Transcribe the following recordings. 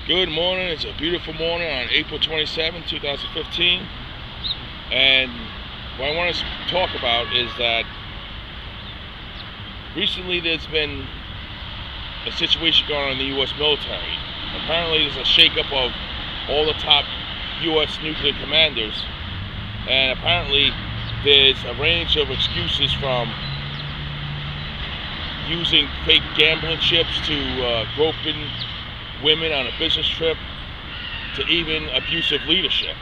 Good morning. It's a beautiful morning on April 27, 2015. And what I want to talk about is that recently there's been a situation going on in the U.S. military. Apparently there's a shakeup of all the top U.S. nuclear commanders. And apparently there's a range of excuses from using fake gambling chips to groping women on a business trip to even abusive leadership.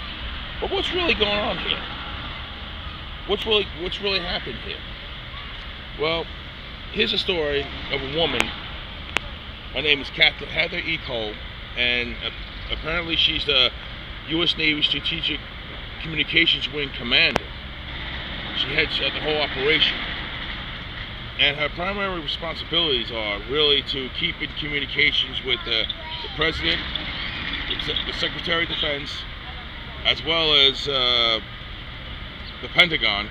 But what's really going on here? What's really happened here? Well, here's a story of a woman. Her name is Captain Heather E. Cole, and apparently she's the U.S. Navy Strategic Communications Wing Commander. She heads the whole operation. And her primary responsibilities are really to keep in communications with the President, the Secretary of Defense, as well as the Pentagon,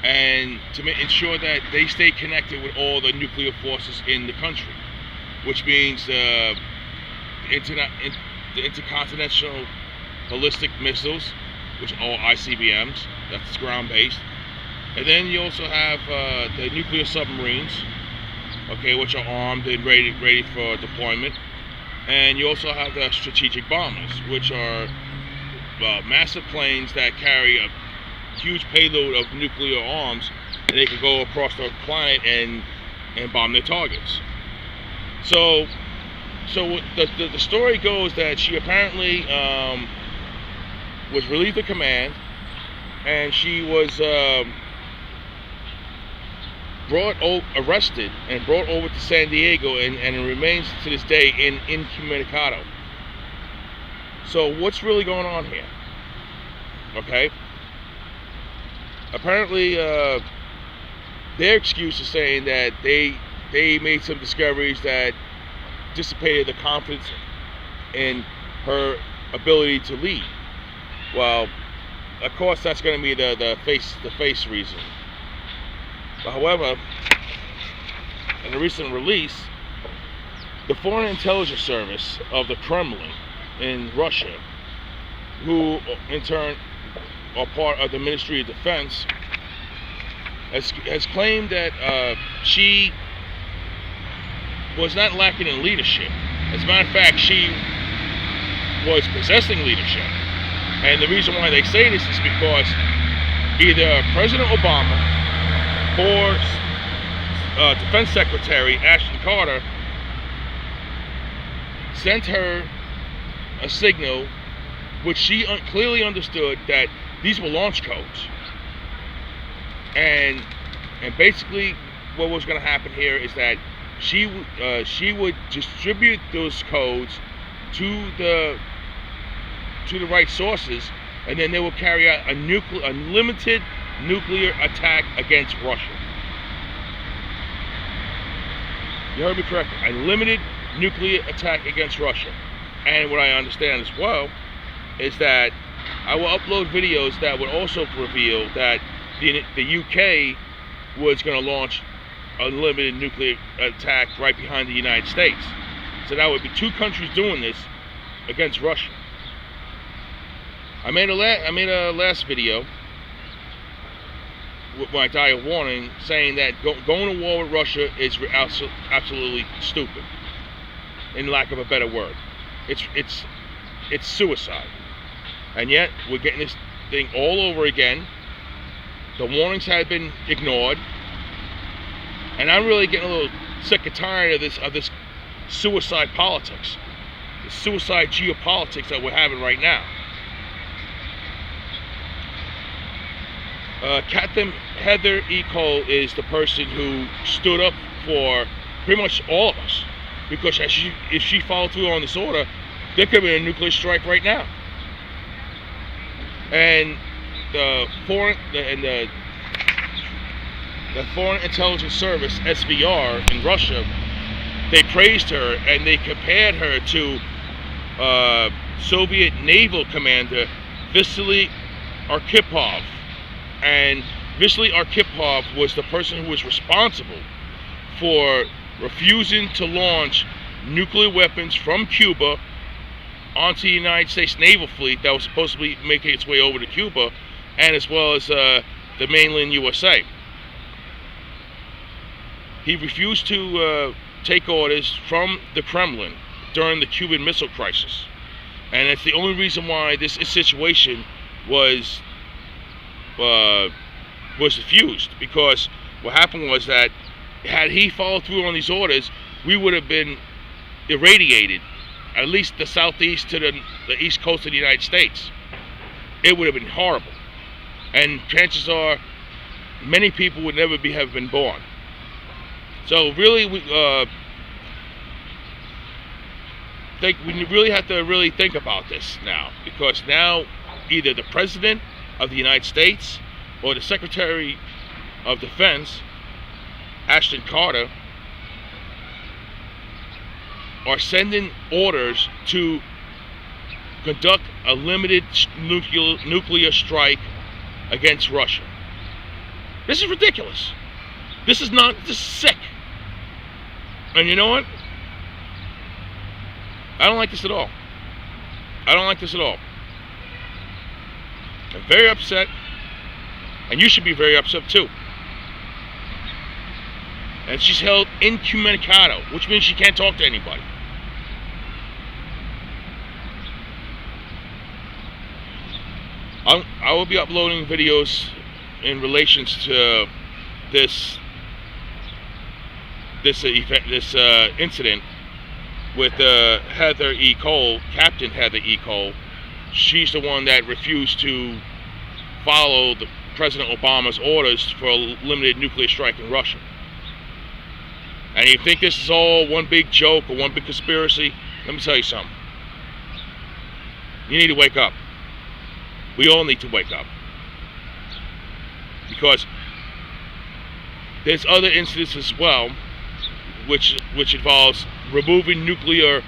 and to ensure that they stay connected with all the nuclear forces in the country, which means the intercontinental ballistic missiles, which are all ICBMs, that's ground-based. And then you also have the nuclear submarines, okay, which are armed and ready for deployment. And you also have the strategic bombers, which are massive planes that carry a huge payload of nuclear arms, and they can go across the planet and bomb their targets. So the story goes that she apparently was relieved of command, and she was arrested and brought over to San Diego, and remains to this day incommunicado. So what's really going on here? Okay. Apparently, their excuse is saying that they made some discoveries that dissipated the confidence in her ability to lead. Well, of course, that's going to be the face reason. But however, in a recent release, the Foreign Intelligence Service of the Kremlin in Russia, who in turn are part of the Ministry of Defense, has claimed that she was not lacking in leadership. As a matter of fact, she was possessing leadership. And the reason why they say this is because either President Obama or Defense Secretary Ashton Carter sent her a signal which she clearly understood that these were launch codes. And basically what was going to happen here is that she would distribute those codes to the right sources, and then they will carry out a limited nuclear attack against Russia. You heard me correctly. A limited nuclear attack against Russia. And what I understand as well is that I will upload videos that would also reveal that the UK was going to launch a limited nuclear attack right behind the United States. So that would be two countries doing this against Russia. I made a last video with my dire warning, saying that going to war with Russia is absolutely stupid, in lack of a better word. It's suicide. And yet we're getting this thing all over again. The warnings have been ignored, and I'm really getting a little sick and tired of this suicide politics, the suicide geopolitics that we're having right now. Captain Heather E. Cole is the person who stood up for pretty much all of us, because if she followed through on this order, there could be a nuclear strike right now. And the Foreign Intelligence Service, SVR, in Russia, they praised her and they compared her to Soviet naval commander Vasili Arkhipov. And Vasili Arkhipov was the person who was responsible for refusing to launch nuclear weapons from Cuba onto the United States naval fleet that was supposed to be making its way over to Cuba, and as well as the mainland USA. He refused to take orders from the Kremlin during the Cuban Missile Crisis, and it's the only reason why this situation was diffused. Because what happened was that had he followed through on these orders, we would have been irradiated, at least the southeast to the east coast of the United States. It would have been horrible, and chances are many people would never have been born. So really, we really have to really think about this now, because now either the President of the United States or the Secretary of Defense, Ashton Carter, are sending orders to conduct a limited nuclear strike against Russia. This is ridiculous. This is sick. And you know what? I don't like this at all. I don't like this at all. I'm very upset, and you should be very upset too. And she's held incommunicado, which means she can't talk to anybody. I will be uploading videos in relations to this incident with Heather E. Cole, Captain Heather E. Cole. She's the one that refused to follow President Obama's orders for a limited nuclear strike in Russia. And you think this is all one big joke or one big conspiracy? Let me tell you something. You need to wake up. We all need to wake up. Because there's other incidents as well, which involves removing nuclear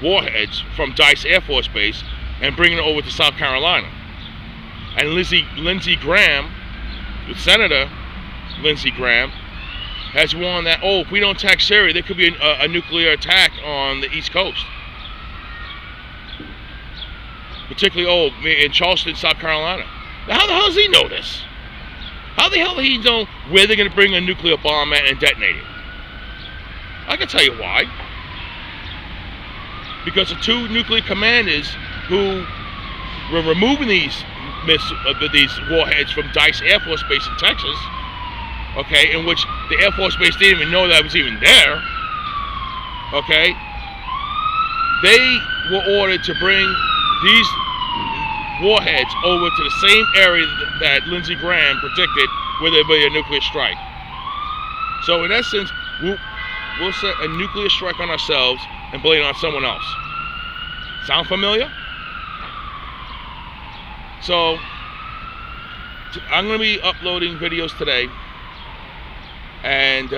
warheads from Dice Air Force Base and bringing it over to South Carolina. And Lindsey Graham, Senator Lindsey Graham, has warned that, if we don't attack Syria, there could be a nuclear attack on the East Coast. Particularly, in Charleston, South Carolina. Now, how the hell does he know this? How the hell does he know where they're going to bring a nuclear bomb at and detonate it? I can tell you why. Because the two nuclear commanders who were removing these warheads from Dice Air Force Base in Texas, okay, in which the Air Force Base didn't even know that was even there, okay, they were ordered to bring these warheads over to the same area that Lindsey Graham predicted where there'd be a nuclear strike. So in essence, we'll set a nuclear strike on ourselves and blame it on someone else. Sound familiar? So I'm going to be uploading videos today, and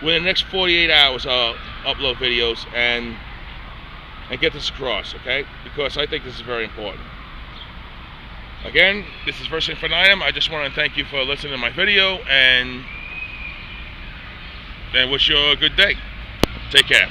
within the next 48 hours I'll upload videos and get this across, okay? Because I think this is very important. Again, this is First Infinitum. I just want to thank you for listening to my video, and wish you a good day. Take care.